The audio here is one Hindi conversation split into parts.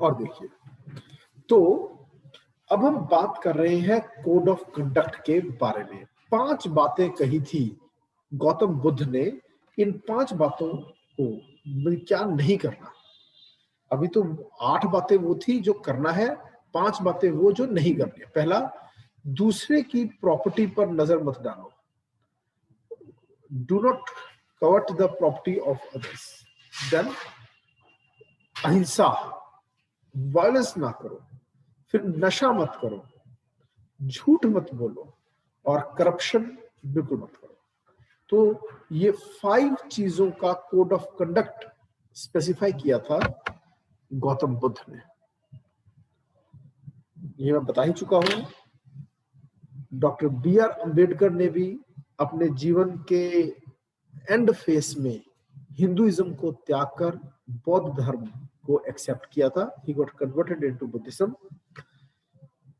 और देखिए, तो अब हम बात कर रहे हैं कोड ऑफ कंडक्ट के बारे में। 5 बातें कही थी गौतम बुद्ध ने। इन 5 बातों को क्या नहीं करना। अभी तो 8 बातें वो थी जो करना है, 5 बातें वो जो नहीं करनी है। पहला, दूसरे की प्रॉपर्टी पर नजर मत डालो। Do not covet the property of others. Then ahimsa, violence ना करो। फिर नशा मत करो, झूठ मत बोलो, और करप्शन बिल्कुल मत करो। तो ये 5 चीजों का कोड ऑफ कंडक्ट स्पेसिफाई किया था गौतम बुद्ध ने। ये मैं बता ही चुका हूं। डॉक्टर बी आर अंबेडकर ने भी अपने जीवन के एंड फेस में हिंदुइज्म को त्याग कर बौद्ध धर्म को एक्सेप्ट किया था। He got converted into Buddhism.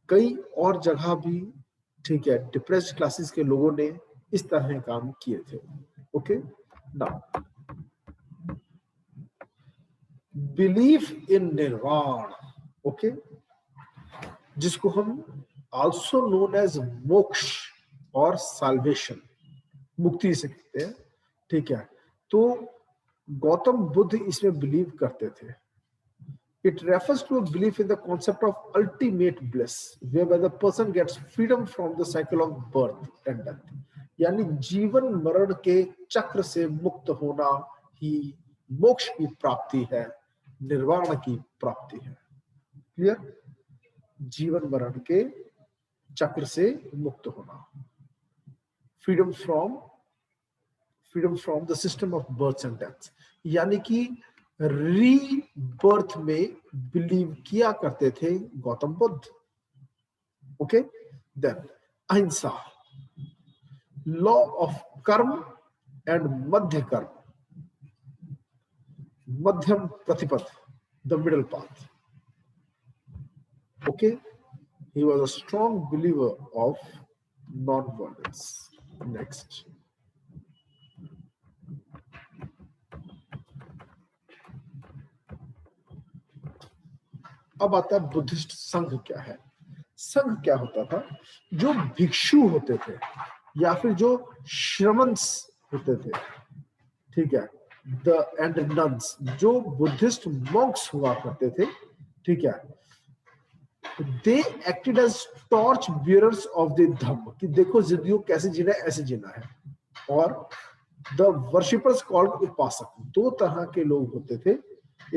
कई और जगह भी, ठीक है, डिप्रेस्ड क्लासेस के लोगों ने इस तरह काम किए थे। ओके, नाउ बिलीफ इन निर्वाण, ओके, जिसको हम आल्सो नोन एज मोक्ष और साल्वेशन, मुक्ति से कहते हैं। ठीक है, तो गौतम बुद्ध इसमें बिलीव करते थे। It refers to a belief in the concept of ultimate bliss, whereby the person gets freedom from the cycle of birth and death. यानी जीवन मरण के चक्र से मुक्त होना ही मोक्ष की प्राप्ति है, निर्वाण की प्राप्ति है। क्लियर? जीवन मरण के चक्र से मुक्त होना, freedom from the system of birth and death. यानी कि रीबर्थ में बिलीव किया करते थे Gautam Buddha. Okay, then ahimsa, law of karma and मध्य कर्म, मध्यम प्रतिपद, the middle path. Okay, he was a strong believer of non violence. Next, अब आता है बुद्धिस्ट संघ क्या है। संघ क्या होता था? जो भिक्षु होते थे या फिर जो श्रमन्स होते थे, ठीक है, द एंड नन्स, जो बुद्धिस्ट मॉन्क्स हुआ करते थे, ठीक है, they acted as torch bearers of the dhamma, कि देखो जिंदगी को कैसे जीना है, ऐसे जीना है। और द वर्शिपर्स कॉल्ड उपासक। 2 तरह के लोग होते थे,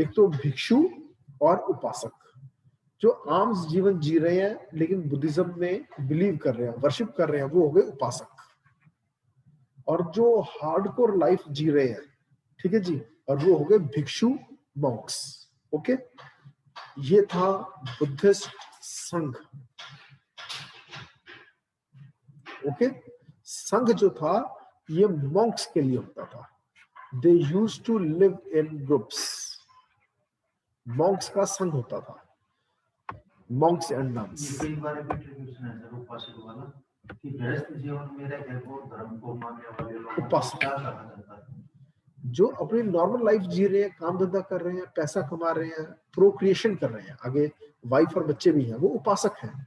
एक तो भिक्षु और उपासक। जो आम जीवन जी रहे हैं लेकिन बुद्धिज्म में बिलीव कर रहे हैं, वर्शिप कर रहे हैं, वो हो गए उपासक। और जो हार्डकोर लाइफ जी रहे हैं, ठीक है जी, और वो हो गए भिक्षु, मॉन्क्स। ओके, ये था बुद्धिस्ट संघ। ओके, संघ जो था ये मॉन्क्स के लिए होता था। They use to live in groups. Monks का संघ होता था, मॉन्क्स एंड नन्स। उपासक जो अपनी नॉर्मल लाइफ जी रहे हैं, काम धंधा कर रहे हैं, पैसा कमा रहे हैं, प्रोक्रिएशन कर रहे हैं, आगे वाइफ और बच्चे भी हैं, वो उपासक हैं।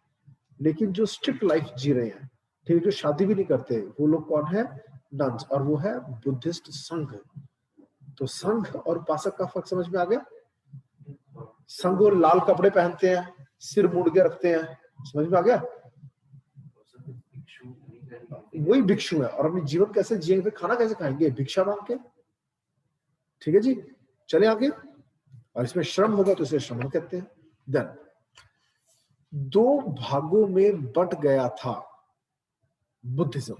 लेकिन जो स्ट्रिक्ट लाइफ जी रहे हैं, ठीक, जो शादी भी नहीं करते, वो लोग कौन है? नन्स। और वो है बुद्धिस्ट संघ। तो संघ और उपासक का फर्क समझ में आ गया? संघ वो लाल कपड़े पहनते हैं, सिर मुड़ के रखते हैं, समझ में आ गया? वही भिक्षु है। और अपनी जीवन कैसे जिएंगे, फिर खाना कैसे खाएंगे? भिक्षा मांग के। ठीक है जी, चले आगे। और इसमें श्रम होगा तो इसे श्रमण कहते हैं। देन 2 भागों में बंट गया था बुद्धिज्म।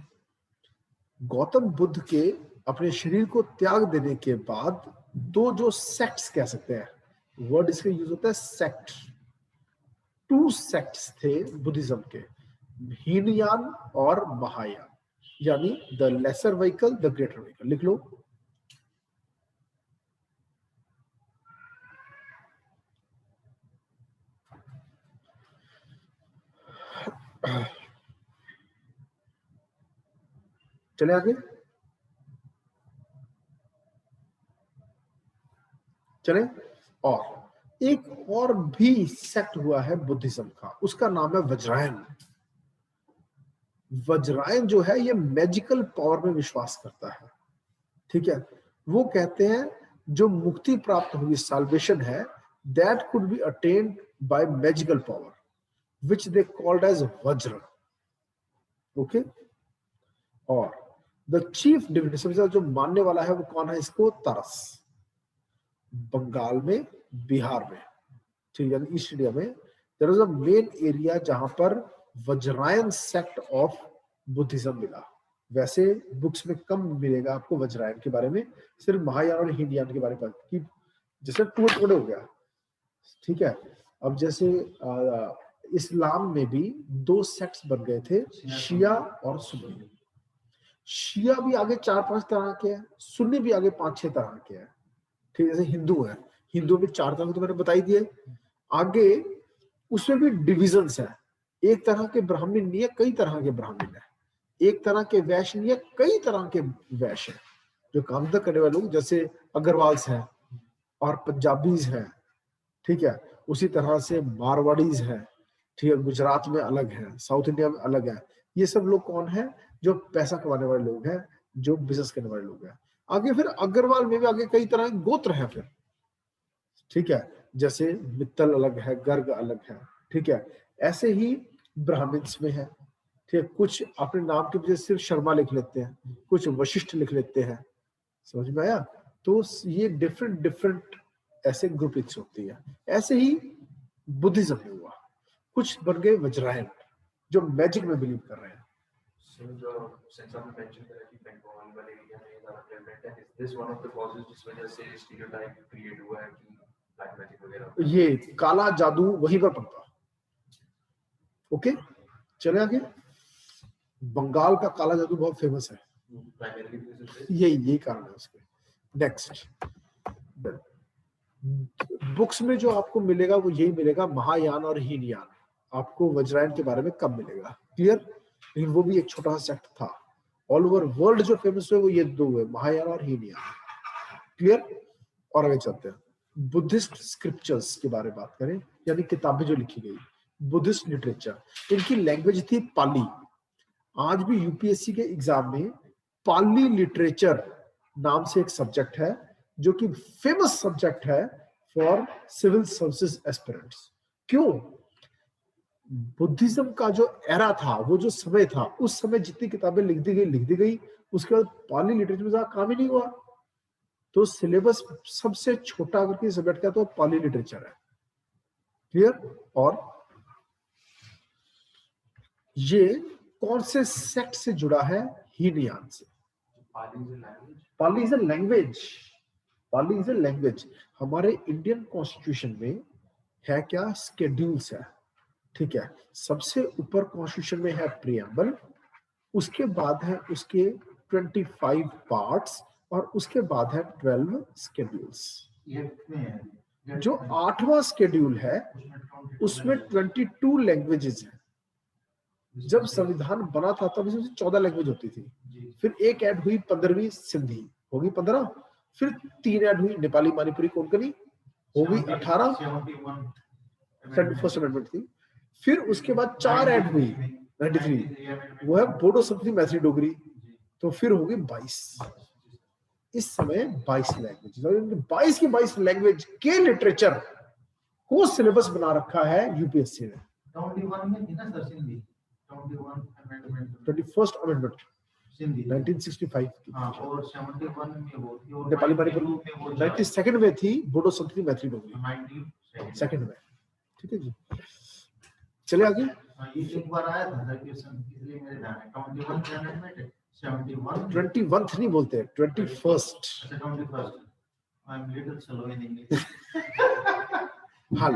गौतम बुद्ध के अपने शरीर को त्याग देने के बाद 2 जो सेक्ट्स कह सकते हैं, वर्ड इसका यूज होता है सेक्ट। 2 सेक्ट्स थे बुद्धिज्म के, हीनयान और महायान, यानी the lesser vehicle, the greater vehicle. लिख लो। चले आगे, चले। और एक और भी सेक्ट हुआ है बुद्धिज्म का, उसका नाम है वज्रायन। वज्रायन जो है ये मैजिकल पावर में विश्वास करता है, ठीक है। वो कहते हैं जो मुक्ति प्राप्त हुई, साल्वेशन है, that could be attained by magical power which they called as Vajra, okay. और द चीफ डिविनिटी, सबसे जो मानने वाला है वो कौन है इसको? तरस, बंगाल में, बिहार में, ठीक है, ईस्ट इंडिया में there is a main area जहां पर वज्रायन सेक्ट ऑफ बुद्धिज्म मिला। वैसे बुक्स में कम मिलेगा आपको वज्रायन के बारे में, सिर्फ महायान और हीनयान के बारे में, कि जैसे टुकड़े हो गया, ठीक है। अब जैसे इस्लाम में भी दो सेक्ट्स बन गए थे, शिया और सुन्नी। शिया भी आगे 4-5 तरह के हैं, सुन्नी भी आगे 5-6 तरह के हैं, ठीक है। जैसे हिंदू है, हिंदू में 4 तरह के तो मैंने बताई दिए। आगे उसमें भी डिविजन्स है, एक तरह के ब्राह्मण नहीं है, कई तरह के ब्राह्मण है। एक तरह के वैश्य नहीं है, कई तरह के वैश्य है। जो काम धंधा करने वाले लोग जैसे अग्रवाल्स हैं और पंजाबीज हैं, ठीक है। उसी तरह से मारवाड़ीज हैं, ठीक है, गुजरात में अलग है, साउथ इंडिया में अलग है। ये सब लोग कौन है? जो पैसा कमाने वाले लोग हैं, जो बिजनेस करने वाले लोग हैं। आगे फिर अग्रवाल में भी आगे कई तरह के गोत्र हैं फिर, ठीक है। जैसे मित्तल अलग है, गर्ग अलग है, ठीक है। ऐसे ही ब्राह्मण्स में है, ठीक है। कुछ अपने नाम के वजह सिर्फ शर्मा लिख लेते हैं, कुछ वशिष्ठ लिख लेते हैं, समझ में आया? तो ये डिफरेंट डिफरेंट ऐसे ग्रुपिंग्स होती है। ऐसे ही बुद्धिज्म में हुआ, कुछ बन गए वज्रायन जो मैजिक में बिलीव कर रहे हैं। ये काला जादू वहीं पर पड़ता, ओके। चले आगे। बंगाल का काला जादू बहुत फेमस है, यही कारण है उसके। नेक्स्ट, बुक्स में जो आपको मिलेगा वो यही मिलेगा, महायान और हीनयान। आपको वज्रायन के बारे में कम मिलेगा, क्लियर। लेकिन वो भी एक छोटा सा सेक्ट था। ऑल ओवर वर्ल्ड जो फेमस हुए वो ये दो है, महायान और हीनयान, क्लियर। और आगे चलते हैं, बुद्धिस्ट स्क्रिप्चर्स के बारे में बात करें, यानी किताबें जो लिखी गई, बुद्धिस्ट लिटरेचर। इनकी लैंग्वेज थी पाली। आज भी यूपीएससी के एग्जाम में पाली लिटरेचर नाम से एक सब्जेक्ट है, जो कि फेमस सब्जेक्ट है फॉर सिविल सर्विसेज एस्पिरेंट्स। क्यों? बुद्धिज्म का जो एरा था, वो जो समय था, उस समय जितनी किताबें लिख दी गई, उसके बाद पाली लिटरेचर में ज्यादा काम ही नहीं हुआ। तो सिलेबस सबसे छोटा अगर किसी सब्जेक्ट का तो पाली लिटरेचर है, क्लियर। और ये कौन से सेक्ट से जुड़ा है? हीनयान से। Pali is a language, Pali is a language. हमारे इंडियन कॉन्स्टिट्यूशन में है क्या? स्केड्यूल्स है, ठीक है। सबसे ऊपर कॉन्स्टिट्यूशन में है प्रियम्बल, उसके बाद है उसके 25 पार्ट्स, और उसके बाद है 12 स्केड्यूल्स। जो 8वां स्केड्यूल है उसमें 22 लैंग्वेजेस हैं। जब संविधान बना था तब इसमें 14 लैंग्वेज होती थी, फिर एक ऐड हुई 15वीं सिंधी, होगी 15, फिर 3 ऐड हुई नेपाली, मणिपुरी, कोंकणी, होगी 18, 21st अमेंडमेंट थी। फिर उसके बाद 4 ऐड हुई 93, वो है बोडो, संस्कृत, मैथिली, डोगरी, तो फिर होगी 22। इस समय 22 लैंग्वेज, 22 की 22 लैंग्वेज के लिटरेचर को सिलेबस बना रखा है यूपीएससी ने। 21st अमेंडमेंट 1965 की, और 71 में वो थी, और नेपाली मणिपुरी 92nd में थी, बोडो, संस्कृत, मैथिली, डोगरी 2nd में, ठीक है जी। चले आगे। ये एक बार आया था क्वेश्चन, इसलिए मेरे ध्यान है 21th अमेंडमेंट है, 21th नहीं बोलते, 21st। अच्छा 21st, I am little slow in English. हाँ,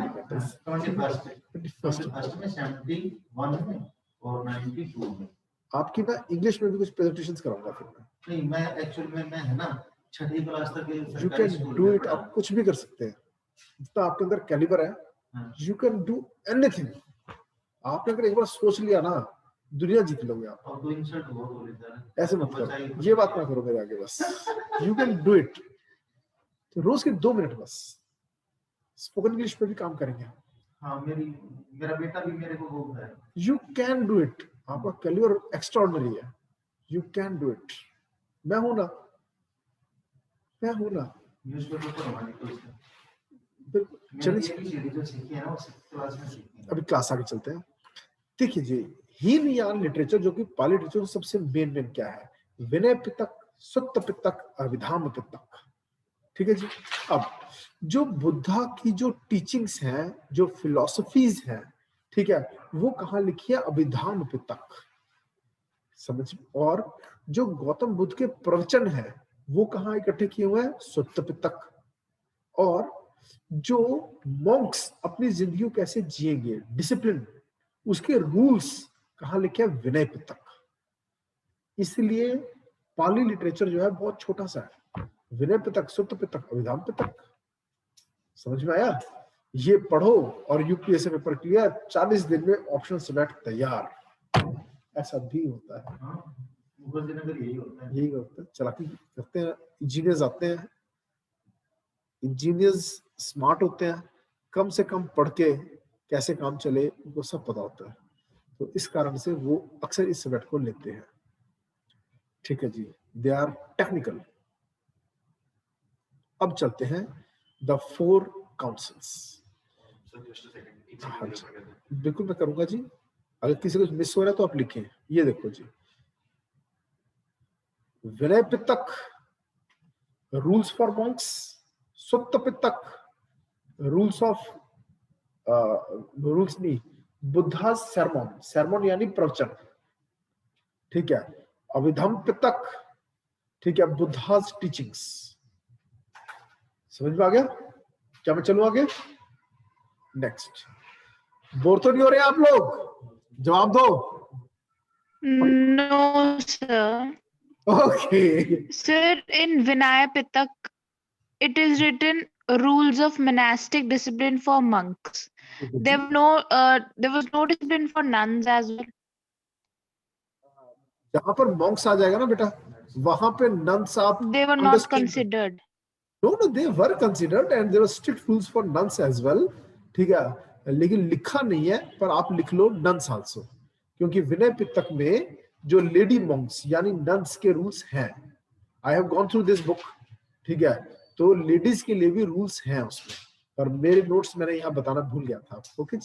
21st में 71 में और 92 में। आपकी मैं इंग्लिश में भी कुछ प्रेजेंटेशंस कराऊंगा फिर मैं। नहीं, मैं एक्चुअली में मैं है ना 6ठी क्लास तक यू कैन डू इट, आप कुछ भी कर सकते हैं, जितना आपके अंदर कैलिबर है, यू कैन डू एनीथिंग। आपने अगर एक बार सोच लिया ना, दुनिया जीत लोगे आप। और तो इंसल्ट बहुत हो रही है, ऐसे मत करो, ये बात ना करो मेरे आगे, बस यू कैन डू इट। तो रोज के 2 मिनट बस स्पोकन इंग्लिश पे भी काम करेंगे। हाँ, मेरा बेटा भी मेरे को बोलता है। यू कैन डू इट, आपका कैलिबर एक्स्ट्राऑर्डिनरी है, यू कैन डू इट। मैं हूं ना, मैं हूं ना। न्यूज़पेपर पढ़वाने को इसमें बिल्कुल, चलिए जो सीखी है ना वो क्लास में सीखी है। अभी क्लास आगे चलते हैं। देखिए जी, हीन यान लिटरेचर जो कि पाली लिटरेचर सबसे मेन क्या है, विनय पिटक, सुत्त पिटक, अभिधाम पिटक। ठीक है जी। अब जो बुद्धा की जो टीचिंग्स हैं, जो फिलॉसफीज हैं, ठीक है, वो कहाँ लिखी है, अभिधाम पिटक, समझ। और जो गौतम बुद्ध के प्रवचन हैं वो कहाँ इकट्ठे किए हुए हैं, सुत्त पिटक। और जो मॉन्क्स अपनी जिंदगी को कैसे जिएंगे, डिसिप्लिन, उसके रूल्स कहाँ लिखे, विनय पिटक। इसलिए पाली लिटरेचर जो है बहुत छोटा सा है, विनय पिटक, सुत्त पिटक, अभिधाम पिटक। समझ में आया? ये पढ़ो और यूपीएससी पेपर क्लियर, 40 दिन में ऑप्शन सेलेक्ट तैयार। ऐसा भी होता है, यही होता है, यही होता है, चलाकी करते हैं। इंजीनियर्स आते हैं, इंजीनियर्स स्मार्ट होते हैं, कम से कम पढ़ के कैसे काम चले उनको सब पता होता है, तो इस कारण से वो अक्सर इस सब्जेक्ट को लेते हैं। ठीक है जी, दे आर टेक्निकल। अब चलते हैं द 4 काउंसिल्स। बिल्कुल मैं करूंगा जी, अगर किसी को मिस हो रहा है तो आप लिखें। ये देखो जी, Vinaya Pitaka, rules for monks, Sutta Pitaka, rules of rules नहीं, बुद्धा सरमन, सरमन यानी प्रवचन, ठीक है, अभिधम पिटक, ठीक है, बुद्धास टीचिंग्स। समझ में आ गया? क्या मैं चलूं आगे? नेक्स्ट। बोर तो नहीं हो रहे आप लोग? जवाब दो। No, sir. Okay. Sir, in Vinaya Pitak, it is written rules of monastic discipline for monks. There was no discipline for nuns as well. जहां पर monks आ जाएगा ना बेटा, वहां पे nuns आप They were not considered. No, they were considered and there were strict rules for nuns as well. ठीक है, लेकिन लिखा नहीं है, पर आप लिख लो nuns also, क्योंकि विनय पिटक में जो लेडी monks यानी nuns के रूल्स हैं, I have gone through this book, ठीक है, तो लेडीज के लिए भी रूल्स हैं उसमें, पर मेरे नोट्स मैंने यहाँ बताना भूल गया था। ओके,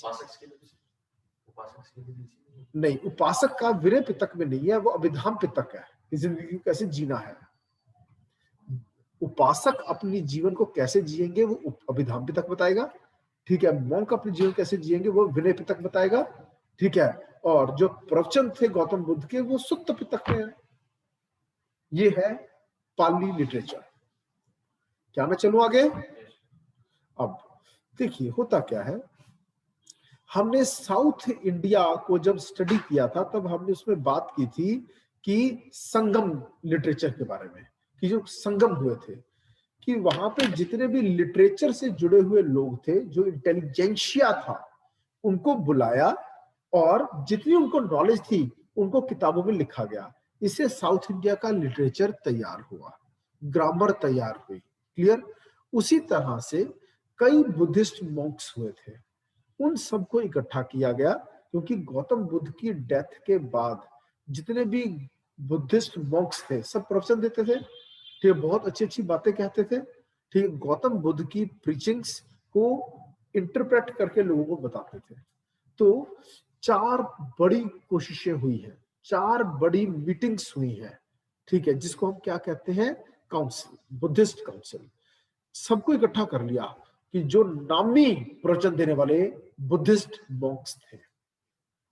नहीं, उपासक का विनय पिटक में नहीं है, वो अभिधाम पिटक है, जिंदगी को कैसे जीना है। उपासक अपनी जीवन को कैसे जिएंगे वो अभिधाम पिटक बताएगा, ठीक है। मॉन्क अपने जीवन कैसे जिएंगे वो विनय पिटक बताएगा, ठीक है। और जो प्रवचन थे गौतम बुद्ध के वो सुत्त पिटक में है। ये है पाली लिटरेचर। क्या मैं चलूं आगे? अब देखिए होता क्या है, हमने साउथ इंडिया को जब स्टडी किया था तब हमने उसमें बात की थी कि संगम लिटरेचर के बारे में, कि जो संगम हुए थे, कि वहां पे जितने भी लिटरेचर से जुड़े हुए लोग थे, जो इंटेलिजेंशिया था, उनको बुलाया और जितनी उनको नॉलेज थी उनको किताबों में लिखा गया। इससे साउथ इंडिया का लिटरेचर तैयार हुआ, ग्रामर तैयार हुई। क्लियर? उसी तरह से कई बुद्धिस्ट मॉन्क्स हुए थे, उन सबको इकट्ठा किया गया, क्योंकि गौतम बुद्ध की डेथ के बाद जितने भी बुद्धिस्ट मॉन्क्स थे सब प्रवचन देते थे, ठीक है, बहुत अच्छी अच्छी बातें कहते थे, ठीक है, गौतम बुद्ध की प्रीचिंग्स को इंटरप्रेट करके लोगों को बताते थे। तो 4 बड़ी कोशिशें हुई हैं, 4 बड़ी मीटिंग्स हुई हैं, ठीक है, जिसको हम क्या कहते हैं, काउंसिल, बुद्धिस्ट काउंसिल। सबको इकट्ठा कर लिया कि जो नामी प्रवचन देने वाले बुद्धिस्ट मॉन्क्स थे,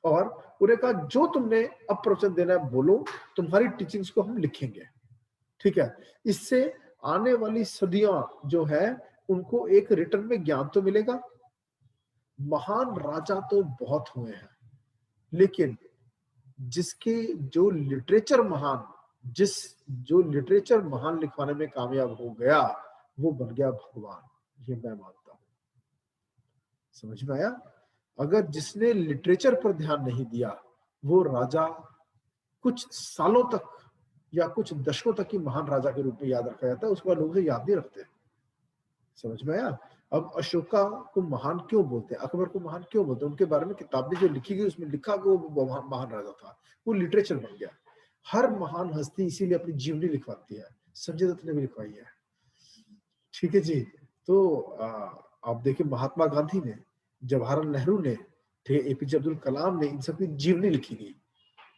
और उन्हें कहा जो तुमने अब प्रवचन देना है बोलो, तुम्हारी टीचिंग्स को हम लिखेंगे, ठीक है। इससे आने वाली सदियां जो है उनको एक रिटर्न में ज्ञान तो मिलेगा। महान राजा तो बहुत हुए हैं, लेकिन जिसके जो लिटरेचर महान लिखवाने में कामयाब हो गया वो बन गया भगवान, ये मैं मानता हूं। समझ में आया? अगर जिसने लिटरेचर पर ध्यान नहीं दिया वो राजा कुछ सालों तक या कुछ दशकों तक ही महान राजा के रूप में याद रखा जाता है, उसके बाद लोग उसे याद नहीं रखते। समझ में आया? अब अशोका को महान क्यों बोलते हैं, अकबर को महान क्यों बोलते हैं? उनके बारे में किताबें जो लिखी गई उसमें लिखा कि वो महान राजा था, वो लिटरेचर बन गया। हर महान हस्ती इसीलिए अपनी जीवनी लिखवाती है, संजय दत्त ने भी लिखवाई है, ठीक है जी। तो आप देखिए महात्मा गांधी ने, जवाहरलाल नेहरू ने, ठीक है, एपीजे अब्दुल कलाम ने, इन सब की जीवनी लिखी गई।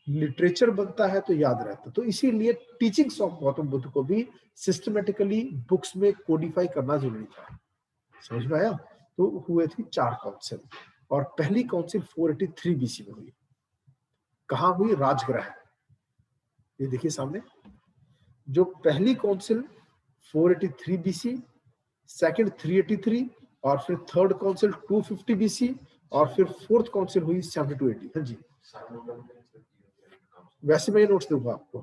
लिटरेचर बनता है तो याद रहता, तो इसीलिए टीचिंग्स ऑफ गौतम बुद्ध को भी सिस्टमेटिकली बुक्स में कोडिफाई करना जरूरी था। समझ में आया? तो हुए थी 4 काउंसिल, और पहली काउंसिल 483 बीसी में हुई। कहां हुई? राजगृह। ये देखिए सामने, जो पहली काउंसिल 483 बीसी, सेकंड 383, और फिर थर्ड काउंसिल 250 बीसी, और फिर फोर्थ काउंसिल हुई 7280। हाँ जी, वैसे मैं ये नोट्स दूंगा आपको।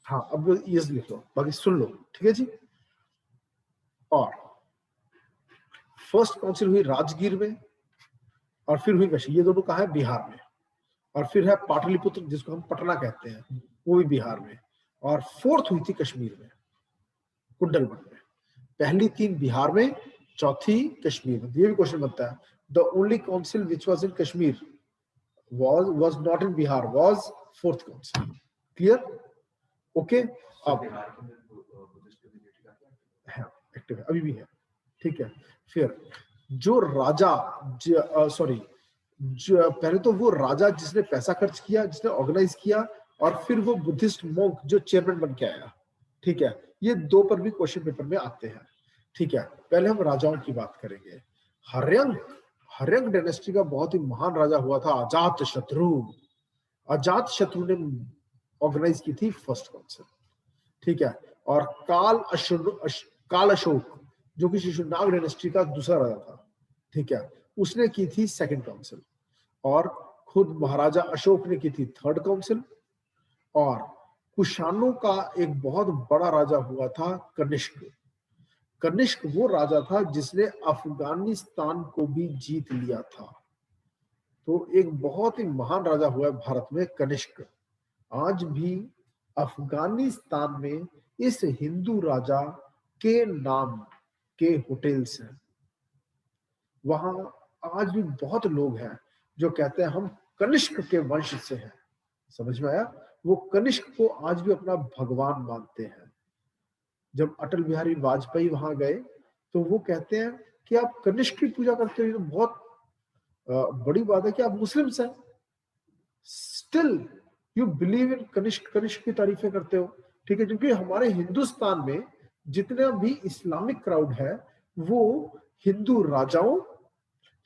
हाँ, अब ईयर्स लिख लो, बाकी सुन लो, ठीक है जी। और फर्स्ट काउंसिल हुई राजगीर में, और फिर हुई वैसे, ये दोनों कहाँ है? बिहार में। और फिर है पाटलिपुत्र, जिसको हम पटना कहते हैं, वो भी बिहार में। और फोर्थ हुई थी कश्मीर में, कुंडलबन में। पहली 3 बिहार में, चौथी कश्मीर में। ये भी क्वेश्चन बनता है, the only council which was in Kashmir was not in Bihar, was fourth council. Clear? Okay? अब एक्टिव है, अभी भी है, ठीक है। फिर जो राजा, सॉरी, पहले तो वो राजा जिसने पैसा खर्च किया, जिसने ऑर्गेनाइज किया, और फिर वो बुद्धिस्ट मोंक जो चेयरमैन बन के आया, ठीक है। ये 2 पर भी क्वेश्चन पेपर में आते हैं, ठीक है। पहले हम राजाओं की बात करेंगे। हर्यंक डायनेस्टी का बहुत ही महान राजा हुआ था अजात शत्रु। अजात शत्रु ने ऑर्गेनाइज की थी फर्स्ट काउंसिल, ठीक है। और काल अशोक, जो कि शिशुनाग डायनेस्टी का दूसरा राजा था, ठीक है, उसने की थी सेकंड काउंसिल। और खुद महाराजा अशोक ने की थी थर्ड काउंसिल। और कुशानों का एक बहुत बड़ा राजा हुआ था कनिष्क। कनिष्क वो राजा था जिसने अफगानिस्तान को भी जीत लिया था। तो एक बहुत ही महान राजा हुआ है भारत में कनिष्क। आज भी अफगानिस्तान में इस हिंदू राजा के नाम के होटल्स हैं। वहां आज भी बहुत लोग हैं जो कहते हैं हम कनिष्क के वंश से हैं। समझ में आया? वो कनिष्क को आज भी अपना भगवान मानते हैं। जब अटल बिहारी वाजपेयी वहां गए तो वो कहते हैं कि आप कनिष्क की पूजा करते हो, तो बहुत बड़ी बात है कि आप मुस्लिम्स हैं, still you believe in Kanishka, Kanishka की तारीफें करते हो, ठीक है। क्योंकि हमारे हिंदुस्तान में जितना भी इस्लामिक क्राउड है वो हिंदू राजाओं,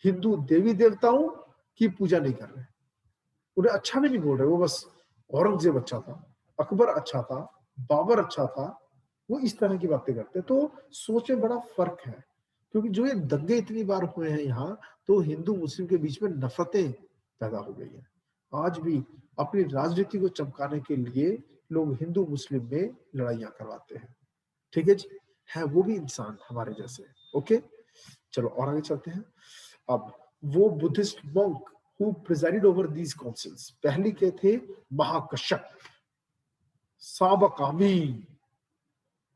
हिंदू देवी देवताओं की पूजा नहीं कर रहे, उन्हें अच्छा भी नहीं बोल रहे। वो बस औरंगजेब अच्छा था, अकबर अच्छा था, बाबर अच्छा था, वो इस तरह की बातें करते। तो सोच में बड़ा फर्क है, क्योंकि जो ये दंगे इतनी बार हुए हैं यहाँ, तो हिंदू मुस्लिम के बीच में नफरतें पैदा हो गई है। आज भी अपनी राजनीति को चमकाने के लिए लोग हिंदू मुस्लिम में लड़ाइयां करवाते हैं, ठीक है जी। है वो भी इंसान हमारे जैसे, ओके। चलो और आगे चलते हैं। अब वो Buddhist monk who presided over these councils, पहली के थे महाकश्यप, साबकामी,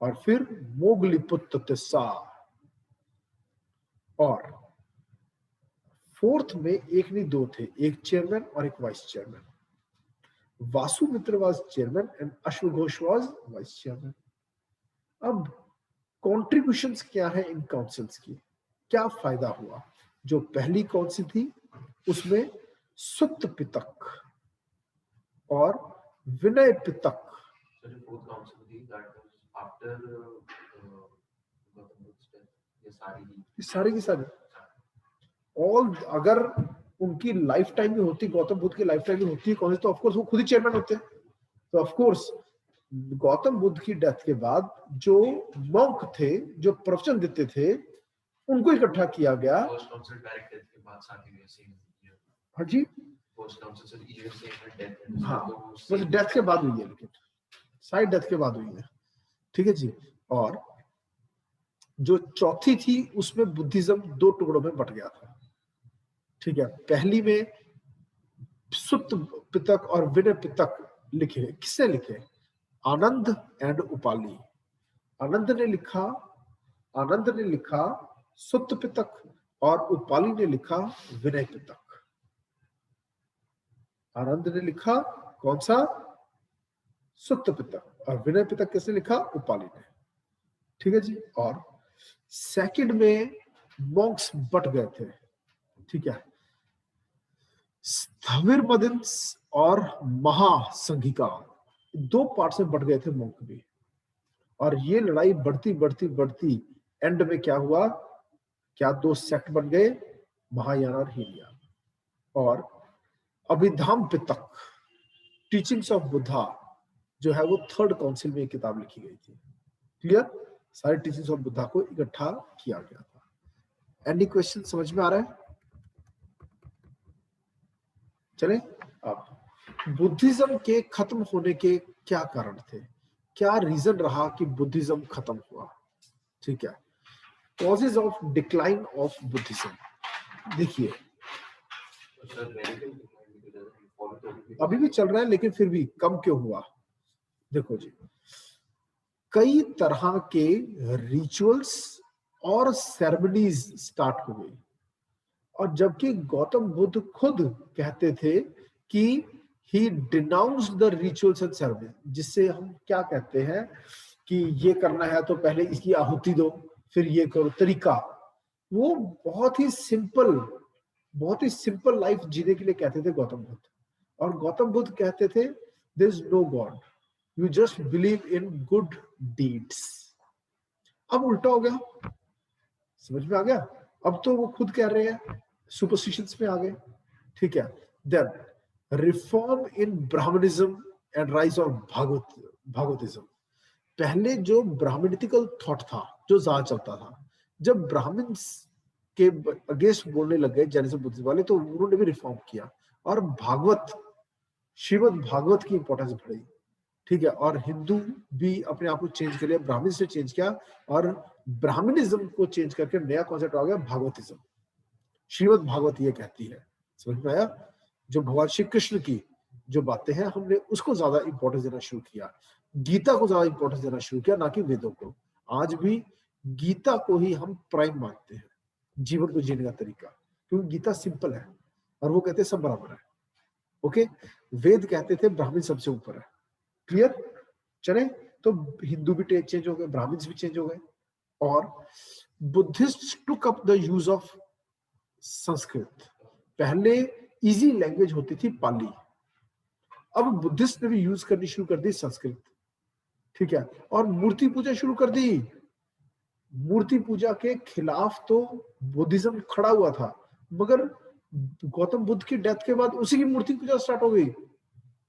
और फिर मोगलीपुत्र तिस्सा, और फोर्थ में एक नहीं 2 थे, एक चेयरमैन और एक vice chairman. Vasumitra was chairman and अश्वघोष वाज वाइस चेयरमैन। अब कॉन्ट्रीब्यूशंस क्या है इन काउंसिल्स की, क्या फायदा हुआ? जो पहली काउंसिल थी उसमें सुत पितक और विनय पितक, सारी की सारी ऑल, अगर उनकी लाइफ टाइम में होती, गौतम बुद्ध की लाइफ टाइम में होती कौन सी, तो ऑफकोर्स वो खुद ही चेयरमैन होते। तो ऑफकोर्स गौतम बुद्ध की डेथ के बाद जो मॉन्क थे, जो प्रवचन देते थे, उनको इकट्ठा किया गया। हाँ जी, हाँ, बस डेथ के बाद हुई है, लेकिन शायद डेथ के बाद हुई है, ठीक है जी। और जो चौथी थी उसमें बुद्धिज्म 2 टुकड़ों में बट गया था, ठीक है। पहली में सुत पितक और विनय पितक लिखे। किसने लिखे? आनंद एंड उपाली। आनंद ने लिखा आनंद ने लिखा सुत्त पितक और उपाली ने लिखा विनय पितक। आनंद ने लिखा कौन सा? सुत्त पितक। और विनय पितक किसने लिखा? उपाली ने। ठीक है जी। और सेकंड में मॉन्क्स बट गए थे। ठीक है, स्थविर मदिंस और महासंघिका, दो पार्ट में बट गए थे मॉन्क भी। और ये लड़ाई बढ़ती बढ़ती बढ़ती एंड में क्या हुआ? क्या दो सेक्ट बन गए, महायान और हीनयान। और अभिधाम पितक टीचिंग्स ऑफ बुद्धा जो है वो थर्ड काउंसिल में एक किताब लिखी गई थी। क्लियर? सारे टीचिंग्स ऑफ बुद्धा को इकट्ठा किया गया था। एनी क्वेश्चन समझ में आ रहा है? चले अब बुद्धिज्म के खत्म होने के क्या कारण थे, क्या रीजन रहा कि बुद्धिज्म खत्म हुआ? ठीक है, causes of decline of Buddhism. देखिए अभी भी चल रहा है लेकिन फिर भी कम क्यों हुआ? देखो जी, कई तरह के रिचुअल्स और सेरेमनीज स्टार्ट हो गई। और जबकि गौतम बुद्ध खुद कहते थे कि he denounced the rituals and ceremony, जिससे हम क्या कहते हैं कि ये करना है तो पहले इसकी आहुति दो, फिर ये करो, तरीका वो बहुत ही सिंपल लाइफ जीने के लिए कहते थे गौतम बुद्ध। और गौतम बुद्ध कहते थे there is no god, you just believe in good deeds. अब उल्टा हो गया, समझ में आ गया? अब तो वो खुद कह रहे हैं सुपरस्टिशंस में आ गए। ठीक है, then reform in Brahmanism and rise of Bhagavatism. पहले जो ब्राह्मणिकल थॉट था जो ज्यादा चलता था, जब ब्राह्मण्स के अगेंस्ट बोलने लग गए जैनिज्म बुद्धिज्म वाले, तो उन्होंने भी रिफॉर्म किया और भागवत, श्रीमद् भागवत की इंपॉर्टेंस बढ़ी। ठीक है, और हिंदू भी अपने आप को चेंज कर लिया, ब्राह्मण से चेंज किया और ब्राह्मणिज्म को चेंज करके नया कॉन्सेप्ट आ गया भागवतिज्म। श्रीमद् भागवत ये कहती है, समझ में आया? जो भगवान श्री कृष्ण की जो बातें हैं हमने उसको ज्यादा इंपॉर्टेंस देना शुरू किया, गीता को ज्यादा इंपॉर्टेंस देना शुरू किया, ना कि वेदों को। आज भी गीता को ही हम प्राइम मानते हैं जीवन को जीने का तरीका, क्योंकि गीता सिंपल है और वो कहते हैं सब बराबर है। ओके, वेद कहते थे ब्राह्मण सबसे ऊपर है। क्लियर? चले, तो हिंदू भी चेंज हो गए, ब्राह्मण्स भी चेंज हो गए। और Buddhist took up the use of Sanskrit. पहले इजी लैंग्वेज होती थी पाली, अब बुद्धिस्ट ने भी यूज करनी शुरू कर दी संस्कृत। ठीक है, और मूर्ति पूजा शुरू कर दी। मूर्ति पूजा के खिलाफ तो बुद्धिज्म खड़ा हुआ था, मगर गौतम बुद्ध की डेथ के बाद उसी की मूर्ति पूजा स्टार्ट हो गई।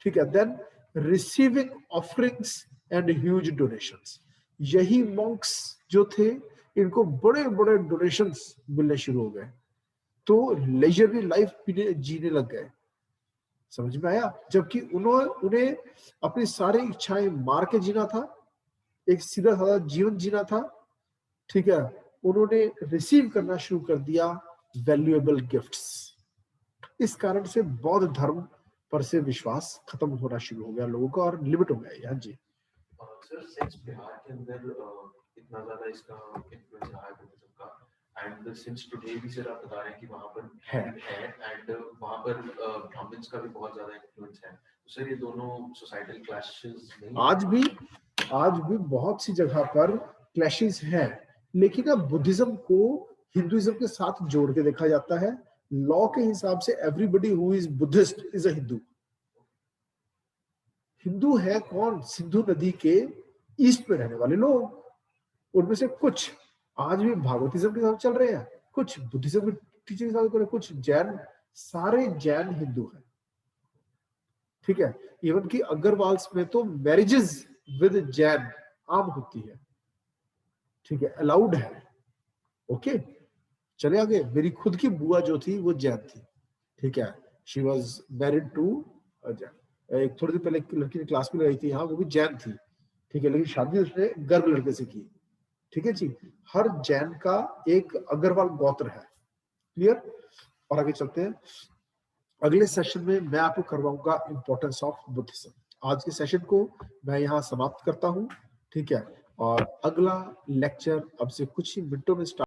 ठीक है, then receiving offerings and huge donations. यही मॉन्क्स जो थे इनको बड़े बड़े डोनेशंस मिलने शुरू हो गए, तो लेजरली लाइफ जीने लग गए। समझ में आया? जबकि उन्हें अपनी सारी इच्छाएं मार के जीना था, एक सीधा साधा जीवन जीना था। ठीक है, उन्होंने रिसीव करना शुरू कर दिया वैल्यूएबल गिफ्ट्स। इस कारण से बौद्ध धर्म पर से विश्वास खत्म होना शुरू हो गया लोगों का और लिमिट हो गया। हाँ जी सर, सिंस बिहार के अंदर इतना ज्यादा इसका इन्फ्लुएंस रहा है बुद्धिज्म का, एंड सिंस टुडे भी सर आप बता रहे हैं कि वहां पर है एंड वहां पर ब्राह्मण्स का भी बहुत ज्यादा इन्फ्लुएंस है, तो सर ये दोनों सोसाइटल क्लैशेस नहीं? आज भी बहुत सी जगह पर क्लैशेस हैं, लेकिन अब बुद्धिज्म को हिंदुइज्म के साथ जोड़ के देखा जाता है। लॉ के हिसाब से everybody who is Buddhist is a Hindu. Hindu है कौन? सिंधु नदी के ईस्ट में रहने वाले लोग, उनमें से कुछ आज भी भागवतिज्म के साथ चल रहे हैं, कुछ बुद्धिज्म की टीचिंग के साथ कर रहे हैं, कुछ जैन, सारे जैन हिंदू हैं। ठीक है, इवन की अग्रवाल्स में तो मैरिजेस विद जैन आम होती है। ठीक है, अलाउड है। ओके, चले आगे। मेरी खुद की बुआ जो थी वो जैन थी। ठीक है, she was married to Jain. एक थोड़ी देर पहले लड़की ने क्लास में लगाई थी यहाँ, वो भी जैन थी। ठीक है, लेकिन शादी उसने गर्भ लड़के से की। ठीक है जी, हर जैन का एक अग्रवाल गोत्र है। क्लियर? और आगे चलते हैं। अगले सेशन में मैं आपको करवाऊंगा इंपॉर्टेंस ऑफ बुद्धिज्म। आज के सेशन को मैं यहाँ समाप्त करता हूँ। ठीक है, और अगला लेक्चर अब से कुछ ही मिनटों में स्टार्ट